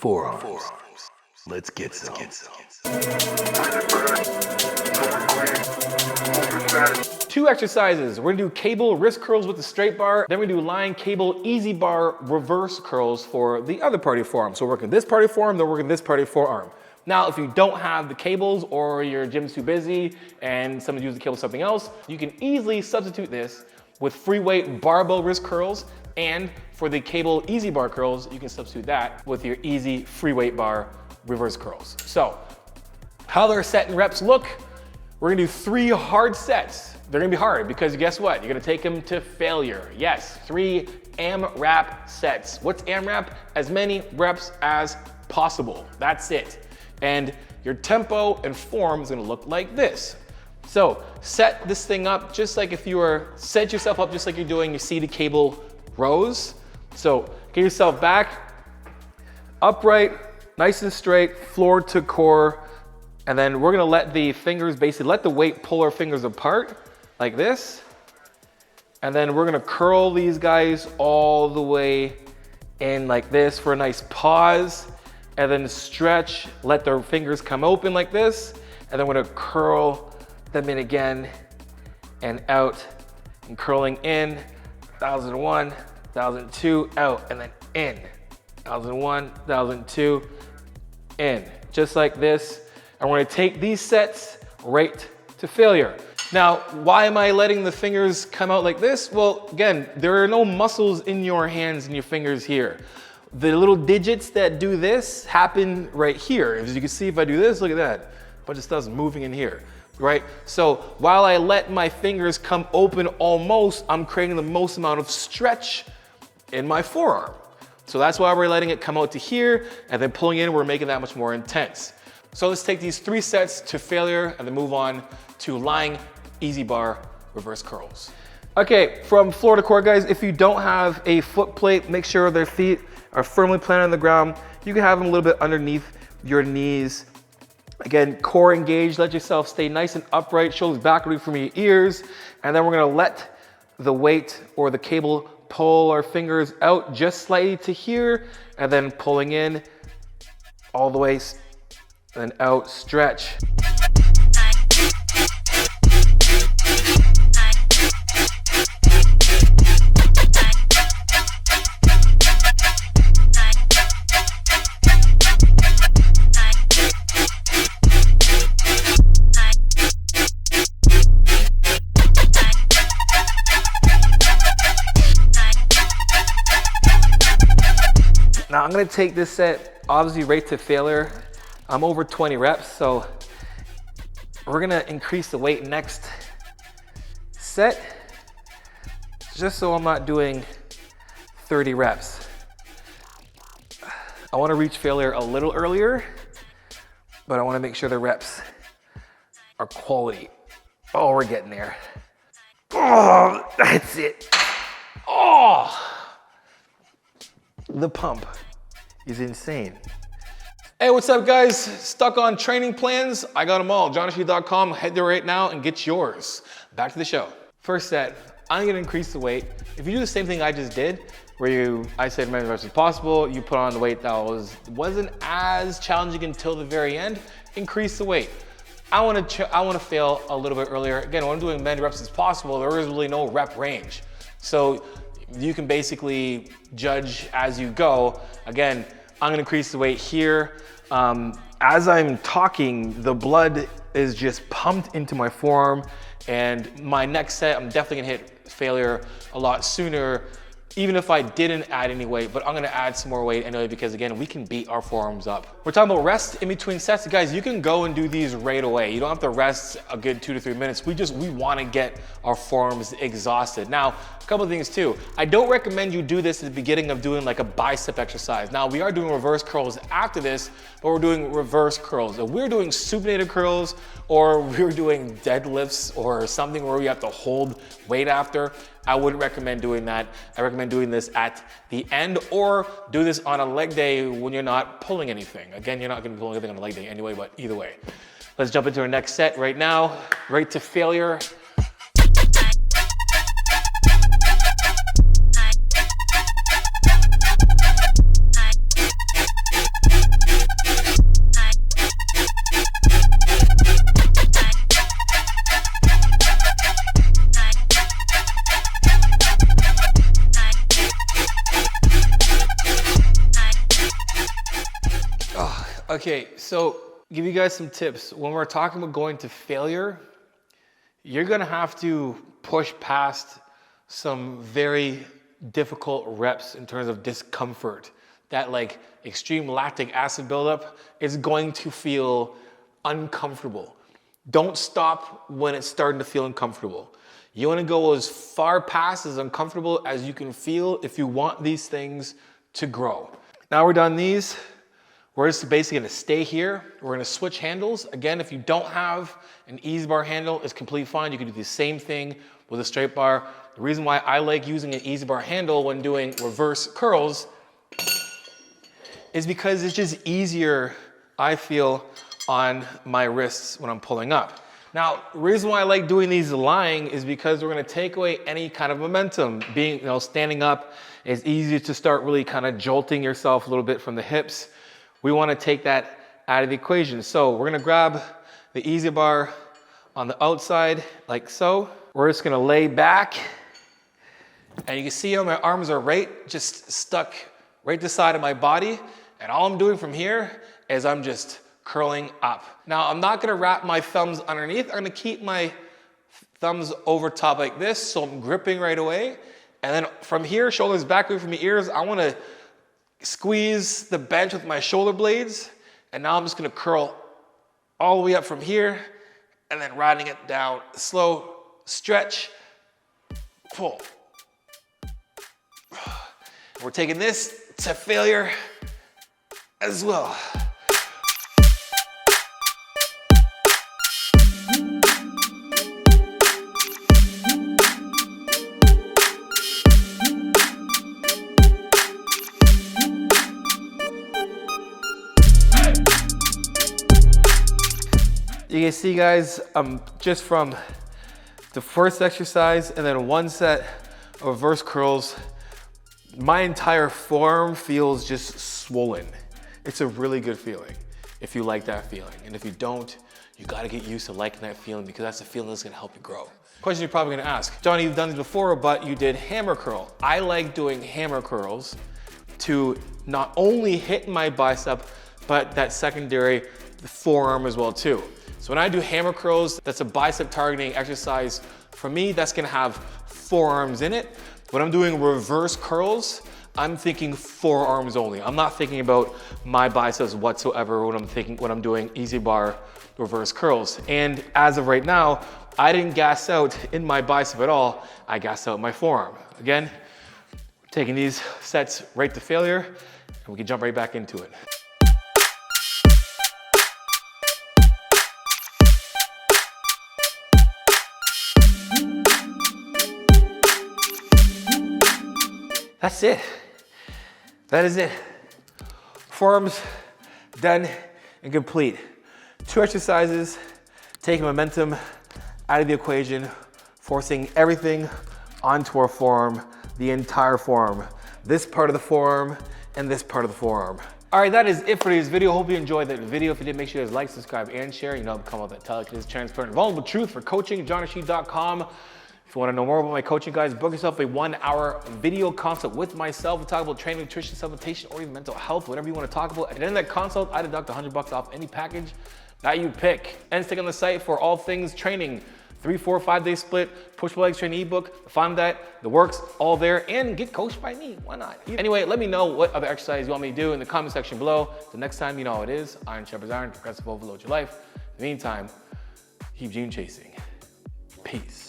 Forearms. Let's get some. Two exercises. We're gonna do cable wrist curls with the straight bar. Then we're gonna do line cable easy bar reverse curls for the other part of your forearm. So we're working this part of your forearm, then we're working this part of your forearm. Now, if you don't have the cables or your gym's too busy and someone uses the cable for something else, you can easily substitute this with free weight barbell wrist curls, and for the cable easy bar curls, you can substitute that with your easy free weight bar reverse curls. So, how their set and reps look, we're gonna do 3 hard sets. They're gonna be hard because guess what? You're gonna take them to failure. Yes, 3 AMRAP sets. What's AMRAP? As many reps as possible. That's it. And your tempo and form is gonna look like this. So set this thing up just like if you were, set yourself up just like you're doing your seated cable rows. So get yourself back, upright, nice and straight, floor to core. And then we're gonna let the fingers, basically let the weight pull our fingers apart like this. And then we're gonna curl these guys all the way in like this for a nice pause. And then stretch, let their fingers come open like this. And then we're gonna curl them in again and out, and curling in, 1001, 1002, out, and then in, 1001, 1002, in, just like this. And we're gonna take these sets right to failure. Now, why am I letting the fingers come out like this? Well, again, there are no muscles in your hands and your fingers here. The little digits that do this happen right here. As you can see, if I do this, look at that. A bunch of stuff's moving in here, right? So while I let my fingers come open almost, I'm creating the most amount of stretch in my forearm. So that's why we're letting it come out to here, and then pulling in, we're making that much more intense. So let's take these 3 sets to failure and then move on to lying easy bar reverse curls. Okay, from floor to core, guys, if you don't have a foot plate, make sure their feet are firmly planted on the ground. You can have them a little bit underneath your knees. Again, core engaged, let yourself stay nice and upright, shoulders backward from your ears. And then we're gonna let the weight or the cable pull our fingers out just slightly to here, and then pulling in all the way and out, stretch. Now I'm gonna take this set obviously right to failure. I'm over 20 reps, so we're gonna increase the weight next set, just so I'm not doing 30 reps. I wanna reach failure a little earlier, but I wanna make sure the reps are quality. Oh, we're getting there. Oh, that's it. Oh, the pump is insane. Hey, what's up, guys? Stuck on training plans? I got them all. JONNI.com. Head there right now and get yours. Back to the show. First set, I'm gonna increase the weight. If you do the same thing I just did, where I said as many reps as possible, you put on the weight that wasn't as challenging until the very end, increase the weight. I wanna fail a little bit earlier. Again, when I'm doing as many reps as possible, there is really no rep range. So you can basically judge as you go. Again, I'm gonna increase the weight here. As I'm talking, the blood is just pumped into my forearm, and my next set, I'm definitely gonna hit failure a lot sooner, even if I didn't add any weight, but I'm gonna add some more weight anyway, because again, we can beat our forearms up. We're talking about rest in between sets. Guys, you can go and do these right away. You don't have to rest a good 2 to 3 minutes. We wanna get our forearms exhausted. Now, a couple of things too. I don't recommend you do this at the beginning of doing like a bicep exercise. Now, we are doing reverse curls after this, but we're doing reverse curls. If we're doing supinated curls, or we're doing deadlifts or something where we have to hold weight after, I wouldn't recommend doing that. I recommend doing this at the end, or do this on a leg day when you're not pulling anything. Again, you're not gonna pull anything on a leg day anyway, but either way. Let's jump into our next set right now, right to failure. Okay, so give you guys some tips. When we're talking about going to failure, you're gonna have to push past some very difficult reps in terms of discomfort. That like extreme lactic acid buildup is going to feel uncomfortable. Don't stop when it's starting to feel uncomfortable. You wanna go as far past as uncomfortable as you can feel if you want these things to grow. Now we're done these. We're just basically gonna stay here. We're gonna switch handles. Again, if you don't have an easy bar handle, it's completely fine. You can do the same thing with a straight bar. The reason why I like using an easy bar handle when doing reverse curls is because it's just easier, I feel, on my wrists when I'm pulling up. Now, the reason why I like doing these lying is because we're gonna take away any kind of momentum. Being, standing up is easy to start really kind of jolting yourself a little bit from the hips. We wanna take that out of the equation. So we're gonna grab the easy bar on the outside like so. We're just gonna lay back, and you can see how my arms are just stuck right to the side of my body. And all I'm doing from here is I'm just curling up. Now, I'm not gonna wrap my thumbs underneath. I'm gonna keep my thumbs over top like this, so I'm gripping right away. And then from here, shoulders back away from the ears, I wanna squeeze the bench with my shoulder blades. And now I'm just gonna curl all the way up from here, and then riding it down. Slow stretch, pull. We're taking this to failure as well. You can see, guys, just from the first exercise and then one set of reverse curls, my entire forearm feels just swollen. It's a really good feeling if you like that feeling. And if you don't, you gotta get used to liking that feeling, because that's the feeling that's gonna help you grow. Question you're probably gonna ask, Johnny, you've done this before, but you did hammer curl. I like doing hammer curls to not only hit my bicep, but that secondary forearm as well too. So when I do hammer curls, that's a bicep targeting exercise. For me, that's gonna have forearms in it. When I'm doing reverse curls, I'm thinking forearms only. I'm not thinking about my biceps whatsoever when I'm doing easy bar reverse curls. And as of right now, I didn't gas out in my bicep at all. I gassed out my forearm. Again, taking these sets right to failure, and we can jump right back into it. That's it. That is it. Forearms done and complete. 2 exercises, taking momentum out of the equation, forcing everything onto our forearm, the entire forearm. This part of the forearm and this part of the forearm. All right, that is it for today's video. Hope you enjoyed that video. If you did, make sure you guys like, subscribe, and share. You know, become all that telekinesis, transparent, and vulnerable truth for coaching, JONNI.com. If you want to know more about my coaching, guys, book yourself a 1-hour video consult with myself. We talk about training, nutrition, supplementation, or even mental health, whatever you want to talk about. At the end of that consult, I deduct $100 off any package that you pick. And stick on the site for all things training. 3, 4, 5-day split, push-pull legs training ebook, find that, the works, all there, and get coached by me. Why not? Anyway, let me know what other exercise you want me to do in the comment section below. The next time, you know how it is. Iron sharpens iron, progressive overload your life. In the meantime, keep dream chasing. Peace.